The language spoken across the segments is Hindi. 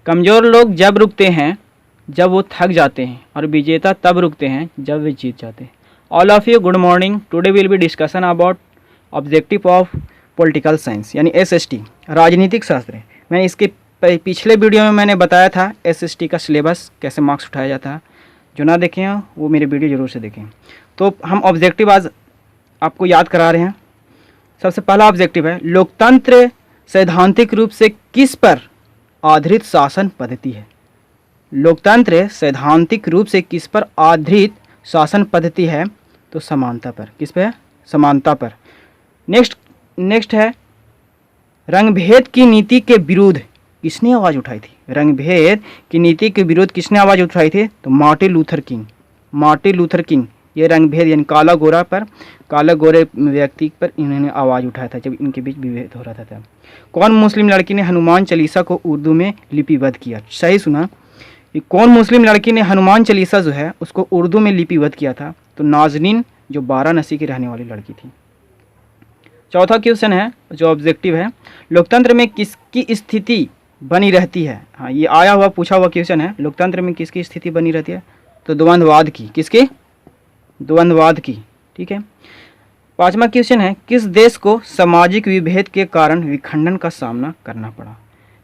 कमज़ोर लोग जब रुकते हैं जब वो थक जाते हैं, और विजेता तब रुकते हैं जब वे जीत जाते हैं। All of you good morning. Today will be discussion about objective of political science यानी एसएसटी, राजनीतिक शास्त्र। मैं इसके पिछले वीडियो में मैंने बताया था एसएसटी का सिलेबस कैसे मार्क्स उठाया जाता है। जो ना देखे हैं वो मेरे वीडियो ज़रूर से देखें। तो हम ऑब्जेक्टिव आज आपको याद करा रहे हैं। सबसे पहला ऑब्जेक्टिव है, लोकतंत्र सैद्धांतिक रूप से किस पर आधारित शासन पद्धति है। लोकतंत्र सैद्धांतिक रूप से किस पर आधारित शासन पद्धति है? तो समानता पर। किस पे? समानता पर। नेक्स्ट है, रंगभेद की नीति के विरुद्ध किसने आवाज़ उठाई थी? रंगभेद की नीति के विरुद्ध किसने आवाज़ उठाई थी? तो मार्टिन लूथर किंग। ये रंगभेद यानी काला गोरे व्यक्ति पर इन्होंने आवाज़ उठाया था जब इनके बीच विभेद हो रहा था। कौन मुस्लिम लड़की ने हनुमान चालीसा को उर्दू में लिपिबद्ध किया? सही सुना, कि कौन मुस्लिम लड़की ने हनुमान चालीसा जो है उसको उर्दू में लिपिबद्ध किया था? तो नाजनीन, जो वाराणसी की रहने वाली लड़की थी। चौथा क्वेश्चन है जो ऑब्जेक्टिव है, लोकतंत्र में किसकी स्थिति बनी रहती है? हाँ, ये आया हुआ पूछा हुआ क्वेश्चन है। लोकतंत्र में किसकी स्थिति बनी रहती है? तो द्वंद्ववाद की। किसकी? द्वंद्ववाद की। ठीक है। पांचवा क्वेश्चन है, किस देश को सामाजिक विभेद के कारण विखंडन का सामना करना पड़ा?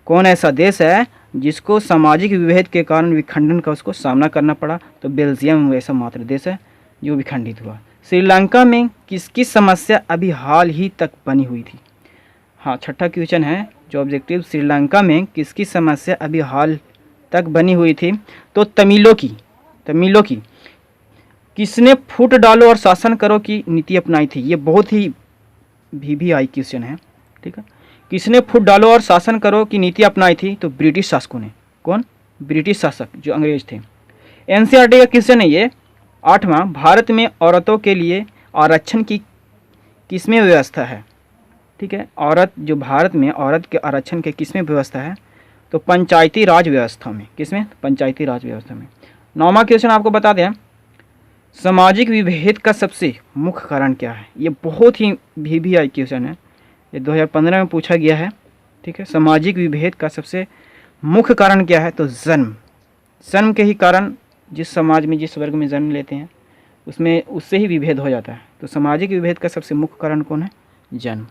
कौन ऐसा देश है जिसको सामाजिक विभेद के कारण विखंडन का उसको सामना करना पड़ा? तो बेल्जियम वैसा मात्र देश है जो विखंडित हुआ। श्रीलंका में किसकी समस्या अभी हाल ही तक बनी हुई थी? हाँ, छठा क्वेश्चन है जो ऑब्जेक्टिव, श्रीलंका में किसकी समस्या अभी हाल तक बनी हुई थी? तो तमिलों की। किसने फूट डालो और शासन करो की नीति अपनाई थी? ये बहुत ही VVI क्वेश्चन है। ठीक है। किसने फूट डालो और शासन करो की नीति अपनाई थी? तो ब्रिटिश शासकों ने। कौन? ब्रिटिश शासक जो अंग्रेज थे। NCERT का क्वेश्चन है ये। आठवां, भारत में औरतों के लिए आरक्षण की किसमें व्यवस्था है? ठीक है। भारत में औरत के आरक्षण के किसमें व्यवस्था है? तो पंचायती राज व्यवस्था में। किसमें? पंचायती राज व्यवस्था में। नौवां क्वेश्चन आपको बता दें, सामाजिक विभेद का सबसे मुख्य कारण क्या है? ये बहुत ही VVI क्वेश्चन है। ये 2015 में पूछा गया है। ठीक है। सामाजिक विभेद का सबसे मुख्य कारण क्या है? तो जन्म के ही कारण, जिस समाज में जिस वर्ग में जन्म लेते हैं उससे ही विभेद हो जाता है। तो सामाजिक विभेद का सबसे मुख्य कारण कौन है? जन्म।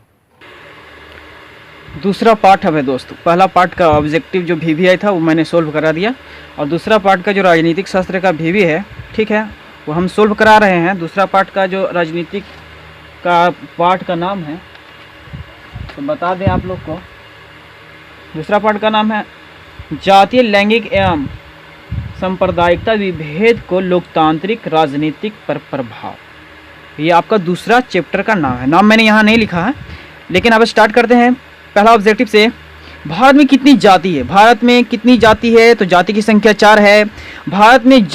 दूसरा पार्ट है दोस्तों। पहला पार्ट का ऑब्जेक्टिव जो VVI था वो मैंने सोल्व करा दिया, और दूसरा पार्ट का जो राजनीतिक शास्त्र का VV है, ठीक है, वो हम सोल्व करा रहे हैं। दूसरा पार्ट का जो राजनीतिक का पार्ट का नाम है, तो बता दें आप लोग को, दूसरा पार्ट का नाम है जातीय, लैंगिक एवं सांप्रदायिकता विभेद को लोकतांत्रिक राजनीतिक पर प्रभाव। ये आपका दूसरा चैप्टर का नाम है। नाम मैंने यहाँ नहीं लिखा है, लेकिन अब स्टार्ट करते हैं पहला ऑब्जेक्टिव से। भारत में कितनी जाति है? भारत में कितनी जाति है? तो जाति की संख्या 4 है। भारत में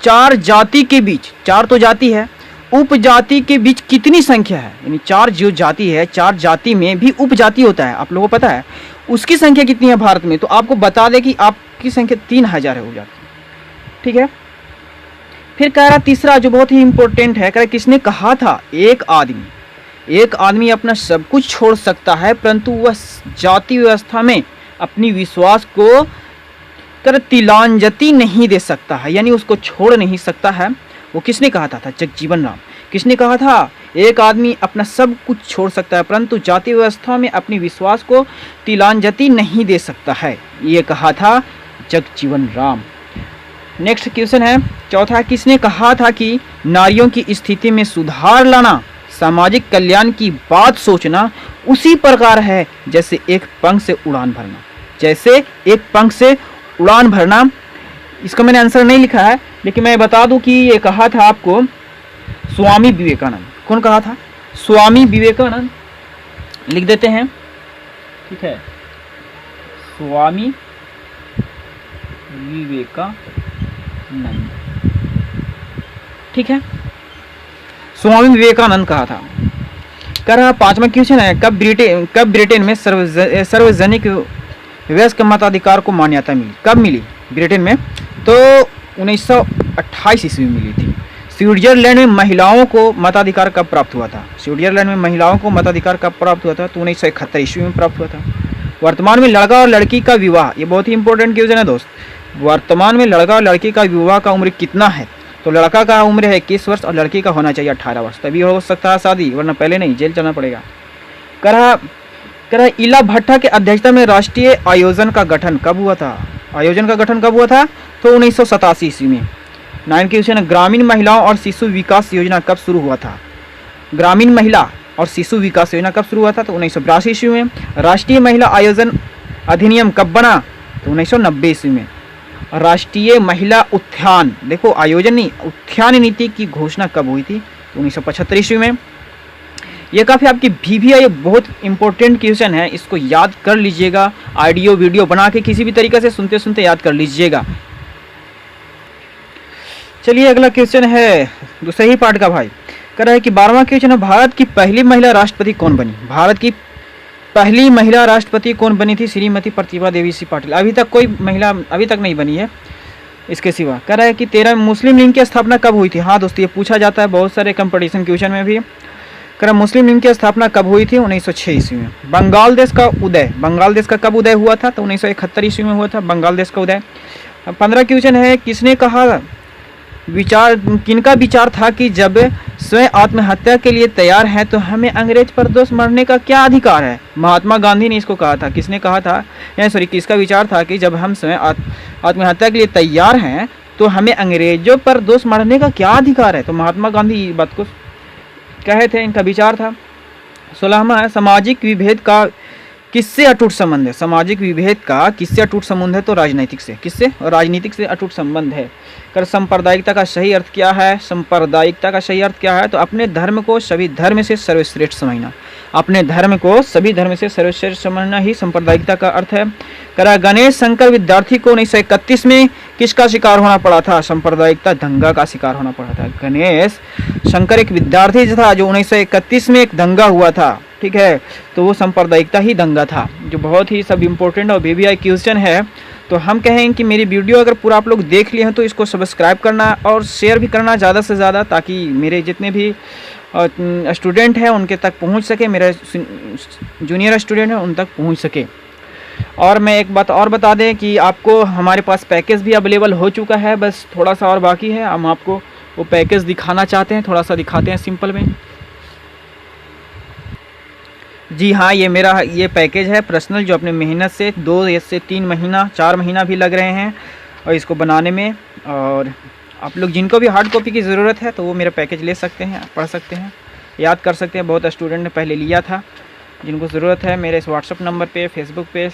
4 जाति के बीच, 4 तो जाति है, उपजाति के बीच कितनी संख्या है? यानी 4 जो जाति है, 4 जाति में भी उपजाति होता है, आप लोगों को पता है। उसकी संख्या कितनी है भारत में? तो आपको बता दें कि आपकी संख्या 3000 है उपजाति। ठीक है। फिर कह रहा तीसरा जो बहुत ही इंपॉर्टेंट है, कह रहा किसने कहा था एक आदमी अपना सब कुछ छोड़ सकता है, परंतु वह जाति व्यवस्था में अपनी विश्वास को तिलांजलि नहीं दे सकता है, यानी उसको छोड़ नहीं सकता है। वो किसने कहा था? जगजीवन राम। किसने कहा था? एक आदमी अपना सब कुछ छोड़ सकता है परंतु जाति व्यवस्था में अपनी विश्वास को तिलांजलि नहीं दे सकता है। ये कहा था जगजीवन राम। नेक्स्ट क्वेश्चन है चौथा, किसने कहा था कि नारियों की स्थिति में सुधार लाना, सामाजिक कल्याण की बात सोचना उसी प्रकार है जैसे एक पंख से उड़ान भरना। जैसे एक पंख से उड़ान भरना। इसका मैंने आंसर नहीं लिखा है, लेकिन मैं बता दूं कि ये कहा था आपको स्वामी विवेकानंद। कौन कहा था? स्वामी विवेकानंद। लिख देते हैं। ठीक है, स्वामी विवेकानंद। ठीक है, स्वामी विवेकानंद कहा था। कह रहा पांचवा क्वेश्चन है, कब ब्रिटेन में सार्वजनिक वयस्क मताधिकार को मान्यता मिली? कब मिली ब्रिटेन में? तो 1928 ईस्वी में मिली थी। स्विट्जरलैंड में महिलाओं को मताधिकार कब प्राप्त हुआ था? स्विट्जरलैंड में महिलाओं को मताधिकार कब प्राप्त हुआ था? तो 1971 ईस्वी में प्राप्त हुआ था। वर्तमान में लड़का और लड़की का विवाह, ये बहुत ही इंपॉर्टेंट क्वेश्चन है दोस्त। वर्तमान में लड़का और लड़की का विवाह का उम्र कितना है? तो लड़का का उम्र है 21 वर्ष और लड़की का होना चाहिए 18 वर्ष, तभी हो सकता है शादी, वरना पहले नहीं, जेल चलना पड़ेगा। करा इला भट्टा के अध्यक्षता में राष्ट्रीय आयोजन का गठन कब हुआ था? आयोजन का गठन कब हुआ था? तो 1987 ईस्वी में। 9 क्वेश्चन, ग्रामीण महिलाओं और शिशु विकास योजना कब शुरू हुआ था? ग्रामीण महिला और शिशु विकास योजना कब शुरू हुआ था? तो 1982 ईस्वी में। राष्ट्रीय महिला आयोजन अधिनियम कब बना? तो 1990 ईस्वी में। राष्ट्रीय महिला उत्थान, देखो आयोजन नहीं, उत्थान नीति की घोषणा कब हुई थी? तो 1975 ईस्वी में। ये काफ़ी आपकी VVI बहुत इंपॉर्टेंट क्वेश्चन है, इसको याद कर लीजिएगा, ऑडियो वीडियो बना के किसी भी तरीके से सुनते सुनते याद कर लीजिएगा। चलिए अगला क्वेश्चन है दूसरे ही पार्ट का भाई। कह रहा है कि 12वां क्वेश्चन है, भारत की पहली महिला राष्ट्रपति कौन बनी? भारत की पहली महिला राष्ट्रपति कौन बनी थी? श्रीमती प्रतिभा देवी सिंह पाटिल। अभी तक कोई महिला अभी तक नहीं बनी है इसके सिवा। कह रहा है कि 13 मुस्लिम लीग की स्थापना कब हुई थी? हाँ दोस्तों, ये पूछा जाता है बहुत सारे कंपटीशन क्वेश्चन में भी। कह रहा मुस्लिम लीग की स्थापना कब हुई थी? 1906 ईस्वी में। बंगाल देश का उदय, बंगाल देश का कब उदय हुआ था? तो 1971 ईस्वी में हुआ था बंगाल देश का उदय। 15 क्वेश्चन है, किसने कहा किनका विचार था कि जब स्वयं आत्महत्या के लिए तैयार हैं तो हमें अंग्रेज पर दोष मरने का क्या अधिकार है? महात्मा गांधी ने इसको कहा था। किसने कहा था, किसका विचार था कि जब हम स्वयं आत्महत्या के लिए तैयार हैं तो हमें अंग्रेजों पर दोष मरने का क्या अधिकार है? तो महात्मा गांधी बात को कहे थे, इनका विचार था। 16वां है, सामाजिक विभेद का किससे अटूट संबंध है? सामाजिक विभेद का किससे अटूट संबंध है? तो राजनीतिक से। किससे? राजनीतिक से अटूट संबंध है। कर सांप्रदायिकता का सही अर्थ क्या है? सांप्रदायिकता का सही अर्थ क्या है? तो अपने धर्म को सभी धर्म से सर्वश्रेष्ठ समझना। अपने धर्म को सभी धर्म से सर्वश्रेष्ठ समझना ही सांप्रदायिकता का अर्थ है। करा गणेश शंकर विद्यार्थी को 1931 में किसका शिकार होना पड़ा था? सांप्रदायिकता दंगा का शिकार होना पड़ा था। गणेश शंकर एक विद्यार्थी था जो 1931 में एक दंगा हुआ था, ठीक है, तो वो सांप्रदायिकता ही दंगा था, जो बहुत ही सब इम्पोर्टेंट और VVI क्वेश्चन है। तो हम कहें कि मेरी वीडियो अगर पूरा आप लोग देख लिए हैं तो इसको सब्सक्राइब करना और शेयर भी करना ज़्यादा से ज़्यादा, ताकि मेरे जितने भी स्टूडेंट हैं उनके तक पहुंच सके, मेरे जूनियर स्टूडेंट हैं उन तक पहुंच सके। और मैं एक बात और बता दें कि आपको हमारे पास पैकेज भी अवेलेबल हो चुका है, बस थोड़ा सा और बाकी है। हम आपको वो पैकेज दिखाना चाहते हैं, थोड़ा सा दिखाते हैं सिंपल में। जी हाँ, ये मेरा ये पैकेज है पर्सनल, जो अपने मेहनत से 2 से 3 महीना 4 महीना भी लग रहे हैं और इसको बनाने में। और आप लोग जिनको भी हार्ड कॉपी की ज़रूरत है तो वो मेरा पैकेज ले सकते हैं, पढ़ सकते हैं, याद कर सकते हैं। बहुत स्टूडेंट ने पहले लिया था। जिनको ज़रूरत है मेरे इस व्हाट्सअप नंबर पे, फेसबुक पे,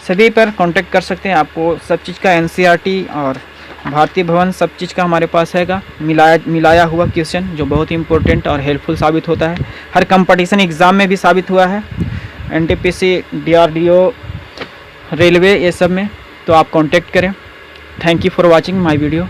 सभी पर कांटेक्ट कर सकते हैं। आपको सब चीज़ का NCERT और भारतीय भवन सब चीज़ का हमारे पास हैगा मिलाया हुआ क्वेश्चन, जो बहुत ही इंपॉर्टेंट और हेल्पफुल साबित होता है। हर कंपटीशन एग्ज़ाम में भी साबित हुआ है, NTPC, DRDO, रेलवे, ये सब में। तो आप कांटेक्ट करें। Thank you for watching my video.